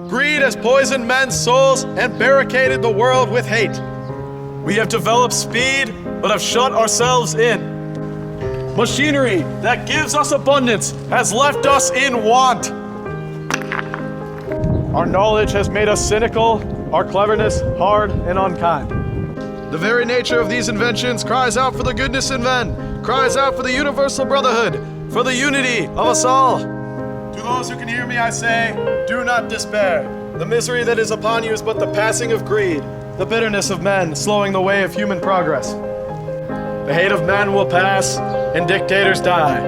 Greed has poisoned men's souls and barricaded the world with hate. We have developed speed, but have shut ourselves in. Machinery that gives us abundance has left us in want. Our knowledge has made us cynical, our cleverness hard and unkind. The very nature of these inventions cries out for the goodness in men, cries out for the universal brotherhood, for the unity of us all. To those who can hear me, I say, do not despair. The misery that is upon you is but the passing of greed, the bitterness of men slowing the way of human progress. The hate of men will pass, and dictators die,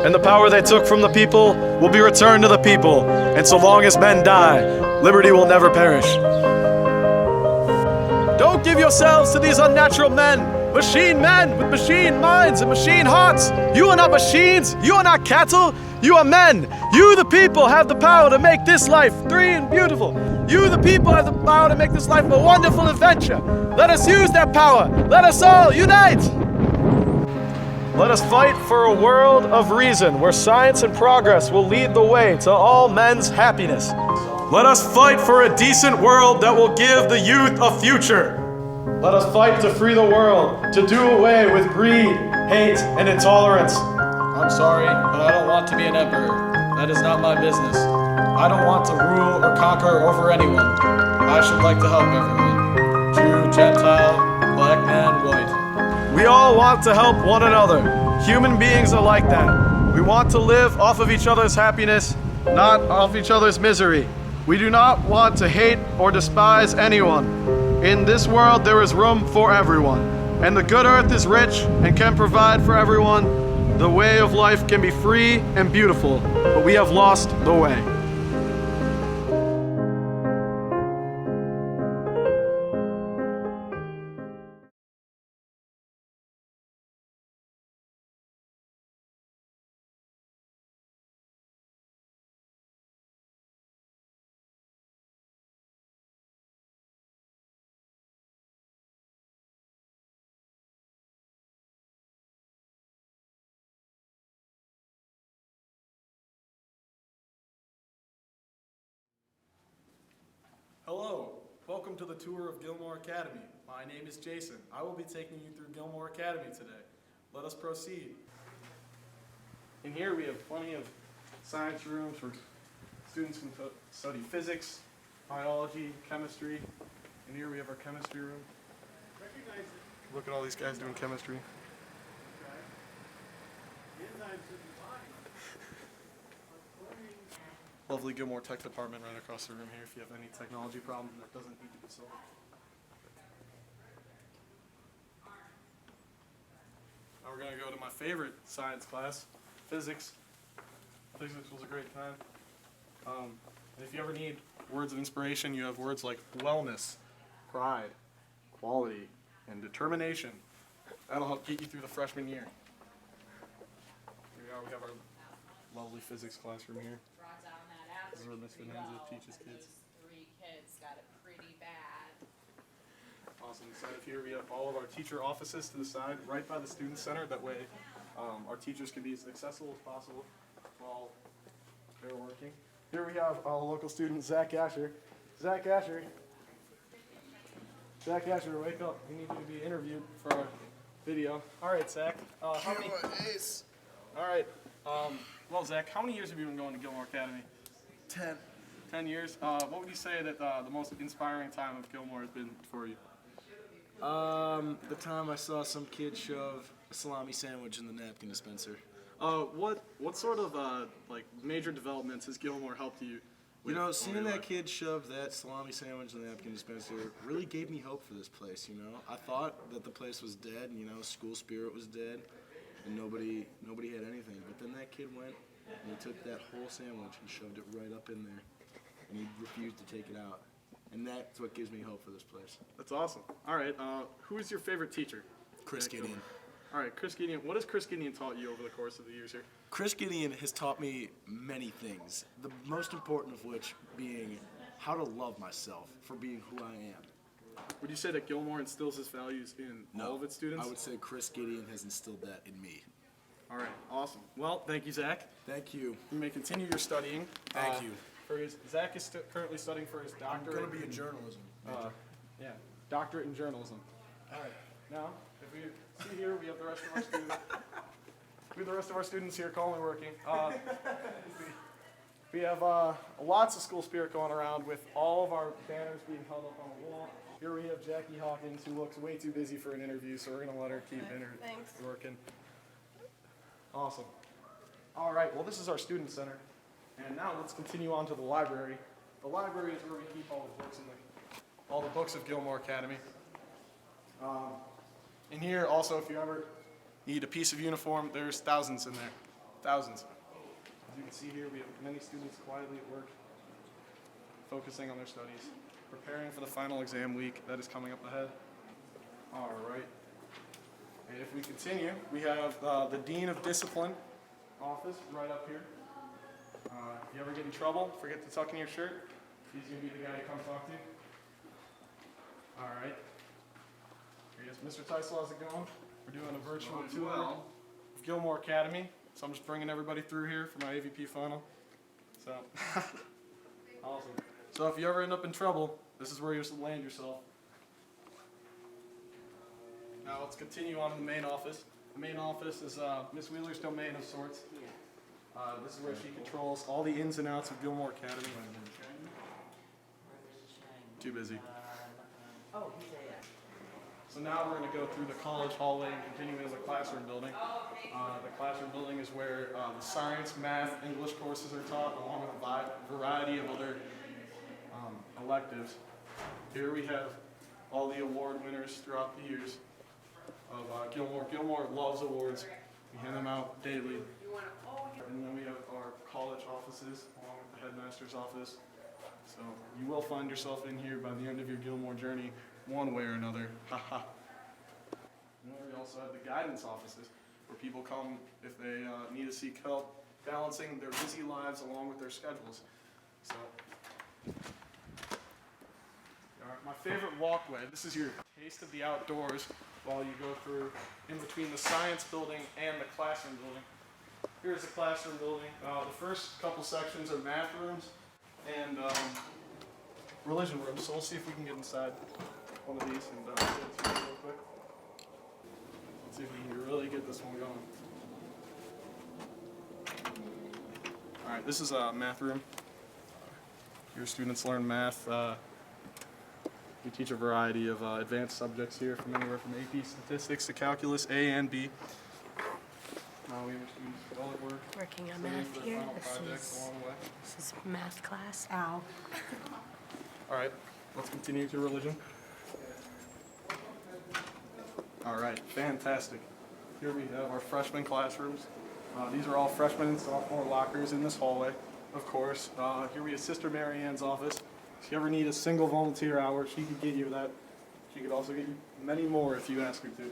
and the power they took from the people will be returned to the people, and so long as men die, liberty will never perish. Don't give yourselves to these unnatural men with machine minds and machine hearts. You are not machines, you are not cattle, you are men. You, the people, have the power to make this life free and beautiful. You, the people, have the power to make this life a wonderful adventure. Let us use that power. Let us all unite. Let us fight for a world of reason where science and progress will lead the way to all men's happiness. Let us fight for a decent world that will give the youth a future. Let us fight to free the world, to do away with greed, hate, and intolerance. I'm sorry, but I don't want to be an emperor. That is not my business. I don't want to rule or conquer over anyone. I should like to help everyone. Jew, Gentile, black man, white. We all want to help one another. Human beings are like that. We want to live off of each other's happiness, not off each other's misery. We do not want to hate or despise anyone. In this world, there is room for everyone, and the good earth is rich and can provide for everyone. The way of life can be free and beautiful, but we have lost the way. Hello, welcome to the tour of Gilmore Academy. My name is Jason. I will be taking you through Gilmore Academy today. Let us proceed. In here we have plenty of science rooms where students can study physics, biology, chemistry. In here we have our chemistry room. Look at all these guys doing chemistry. Lovely Gilmore Tech department right across the room here if you have any technology problem that doesn't need to be solved. Now we're going to go to my favorite science class, physics. Physics was a great time. And if you ever need words of inspiration, you have words like wellness, pride, quality, and determination. That'll help get you through the freshman year. Here we are, we have our lovely physics classroom here. This is where Miss Fernandez teaches kids. Those 3 kids got it pretty bad. Awesome. Inside of here we have all of our teacher offices to the side, right by the student center. That way our teachers can be as accessible as possible while they're working. Here we have our local student, Zach Asher. Zach Asher, wake up. We need you to be interviewed for our video. All right, Zach. How many? Ace. All right. Well, Zach, how many years have you been going to Gilmore Academy? 10. 10 years. What would you say that the most inspiring time of Gilmore has been for you? The time I saw some kid shove a salami sandwich in the napkin dispenser. What sort of like major developments has Gilmore helped you with? You know, over seeing your that life? kid shove that salami sandwich in the napkin dispenser really gave me hope for this place, you know? I thought that the place was dead, you know, school spirit was dead, and nobody had anything. But then that kid went and he took that whole sandwich and shoved it right up in there, and he refused to take it out. And that's what gives me hope for this place. That's awesome. All right. Who is your favorite teacher? Chris at Gilmore? Gideon. All right, Chris Gideon. What has Chris Gideon taught you over the course of the years here? Chris Gideon has taught me many things, the most important of which being how to love myself for being who I am. Would you say that Gilmore instills his values in all of its students? I would say Chris Gideon has instilled that in me. All right, awesome. Well, thank you, Zach. Thank you. You may continue your studying. Thank you. Zach is currently studying for his I'm doctorate. gonna be in journalism. Yeah, doctorate in journalism. All right, now, if we see here, we have the rest of our students. We have the rest of our students here calmly working. We have lots of school spirit going around with all of our banners being held up on the wall. Here we have Jackie Hawkins, who looks way too busy for an interview, so we're going to let her keep working. Awesome. All right, well, this is our student center. And now let's continue on to the library. The library is where we keep all the books all the books of Gilmore Academy. In here, also, if you ever need a piece of uniform, there's thousands in there. Thousands. As you can see here, we have many students quietly at work, focusing on their studies, preparing for the final exam week that is coming up ahead. All right. And if we continue, we have the Dean of Discipline office right up here. If you ever get in trouble, forget to tuck in your shirt. He's going to be the guy to come talk to you. All right. Yes, Mr. Teisel, how's it going? We're doing a virtual tour of Gilmore Academy. So I'm just bringing everybody through here for my AVP final. So, awesome. So if you ever end up in trouble, this is where you land yourself. Now let's continue on to the main office. The main office is Miss Wheeler's domain of sorts. This is where she controls all the ins and outs of Gilmore Academy. Too busy. So now we're going to go through the college hallway and continue into the classroom building. The classroom building is where the science, math, English courses are taught, along with a variety of other electives. Here we have all the award winners throughout the years of Gilmore. Gilmore loves awards. We hand them out daily. And then we have our college offices, along with the headmaster's office. So you will find yourself in here by the end of your Gilmore journey, one way or another. Haha. And then we also have the guidance offices, where people come if they need to seek help balancing their busy lives along with their schedules. So, my favorite walkway, this is your taste of the outdoors while you go through in between the science building and the classroom building. Here's the classroom building. The first couple sections are math rooms and religion rooms, so we'll see if we can get inside one of these and get it to you real quick. Let's see if we can really get this one going. Alright, this is a math room. Your students learn math. We teach a variety of advanced subjects here, from anywhere from AP statistics to calculus A and B. We have students all at work. Working on math here. This is math class. Ow. All right, let's continue to religion. All right, fantastic. Here we have our freshman classrooms. These are all freshman and sophomore lockers in this hallway, of course. Here we have Sister Mary Ann's office. If you ever need a single volunteer hour, she could get you that. She could also get you many more if you ask her to.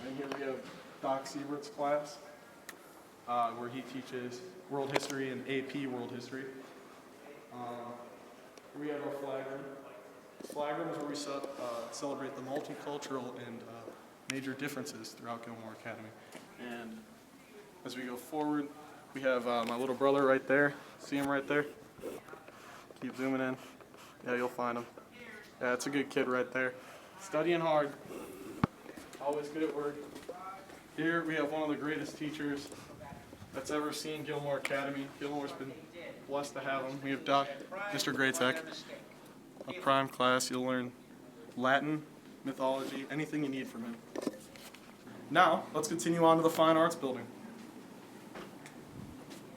And here we have Doc Siebert's class, where he teaches world history and AP world history. Here we have our flag room. Flag room is where we celebrate the multicultural and major differences throughout Gilmore Academy. And as we go forward, we have my little brother right there. See him right there? Keep zooming in. Yeah, you'll find him. Yeah, it's a good kid right there. Studying hard. Always good at work. Here we have one of the greatest teachers that's ever seen Gilmore Academy. Gilmore's been blessed to have him. We have Mr. Greatek. A prime class. You'll learn Latin, mythology, anything you need from him. Now, let's continue on to the Fine Arts Building.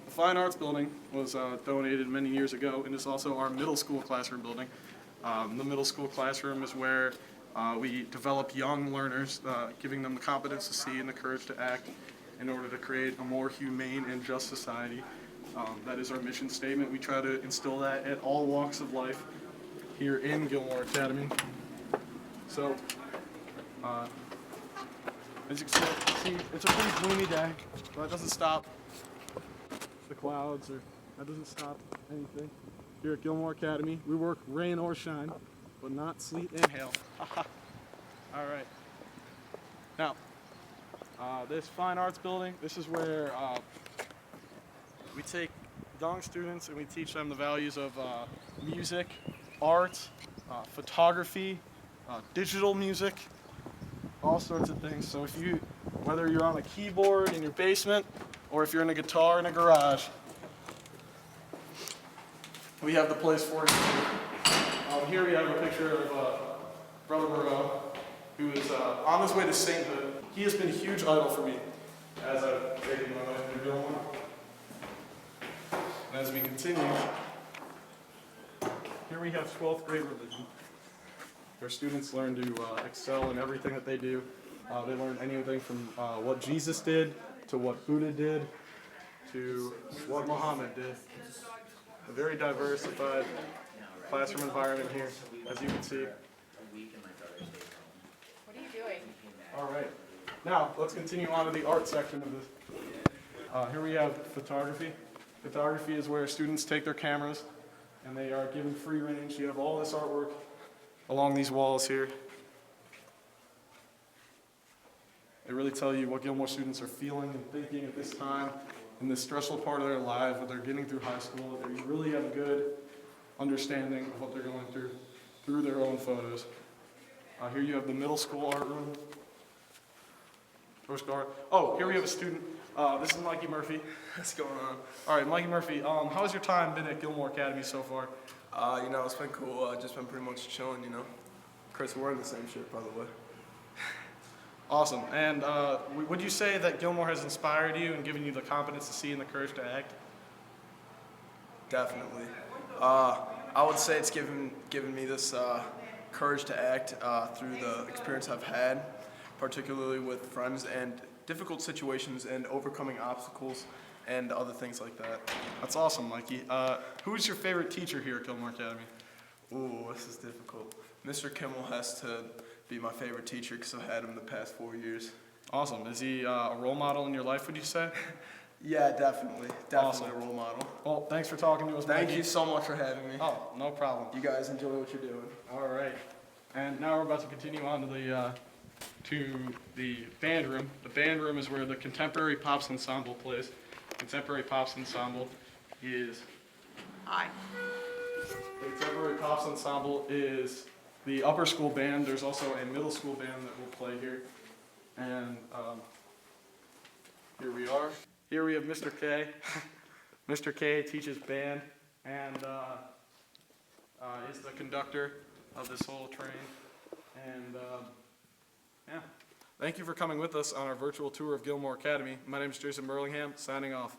The Fine Arts Building was donated many years ago, and is also our middle school classroom building. The middle school classroom is where we develop young learners, giving them the competence to see and the courage to act in order to create a more humane and just society. That is our mission statement. We try to instill that at all walks of life here in Gilmore Academy. So, as you can see, it's a pretty gloomy day, but that doesn't stop the clouds, or that doesn't stop anything. Here at Gilmore Academy, we work rain or shine, but not sleet and hail. All right. Now, this Fine Arts Building, this is where we take young students and we teach them the values of music, art, photography, digital music, all sorts of things. So whether you're on a keyboard in your basement or if you're in a guitar in a garage, we have the place for you. Here we have a picture of Brother Moreau, who is on his way to sainthood. He has been a huge idol for me as I've taken my life in Burlingham. And as we continue, here we have 12th grade religion, where students learn to excel in everything that they do. They learn anything from what Jesus did, to what Buddha did, to what Muhammad did. A very diversified classroom environment here, as you can see. What are you doing? All right. Now, let's continue on to the art section of this. Here we have photography. Photography is where students take their cameras and they are given free range. You have all this artwork along these walls here. They really tell you what Gilmore students are feeling and thinking at this time in this stressful part of their lives when they're getting through high school. They really have a good understanding of what they're going through their own photos. Here you have the middle school art room. Oh, here we have a student. This is Mikey Murphy. What's going on? All right, Mikey Murphy, how's your time been at Gilmore Academy so far? It's been cool. Just been pretty much chilling, Chris, we're in the same shit, by the way. Awesome. And would you say that Gilmore has inspired you and given you the confidence to see and the courage to act? Definitely. I would say it's given me this courage to act through the experience I've had, particularly with friends and difficult situations and overcoming obstacles and other things like that. That's awesome, Mikey. Who's your favorite teacher here at Gilmore Academy? Ooh, this is difficult. Mr. Kimmel has to be my favorite teacher because I've had him the past 4 years. Awesome. Is he a role model in your life, would you say? Yeah, definitely. Awesome. A role model. Well, thanks for talking to us, Mikey. Thank you so much for having me. Oh, no problem. You guys enjoy what you're doing. All right. And now we're about to continue on to the band room. The band room is where the Contemporary Pops Ensemble plays. Contemporary Pops Ensemble is... Hi. The Contemporary Pops Ensemble is the upper school band. There's also a middle school band that will play here. And here we are. Here we have Mr. K. Mr. K teaches band and is the conductor of this whole train. And yeah, thank you for coming with us on our virtual tour of Gilmore Academy. My name is Jason Burlingham, signing off.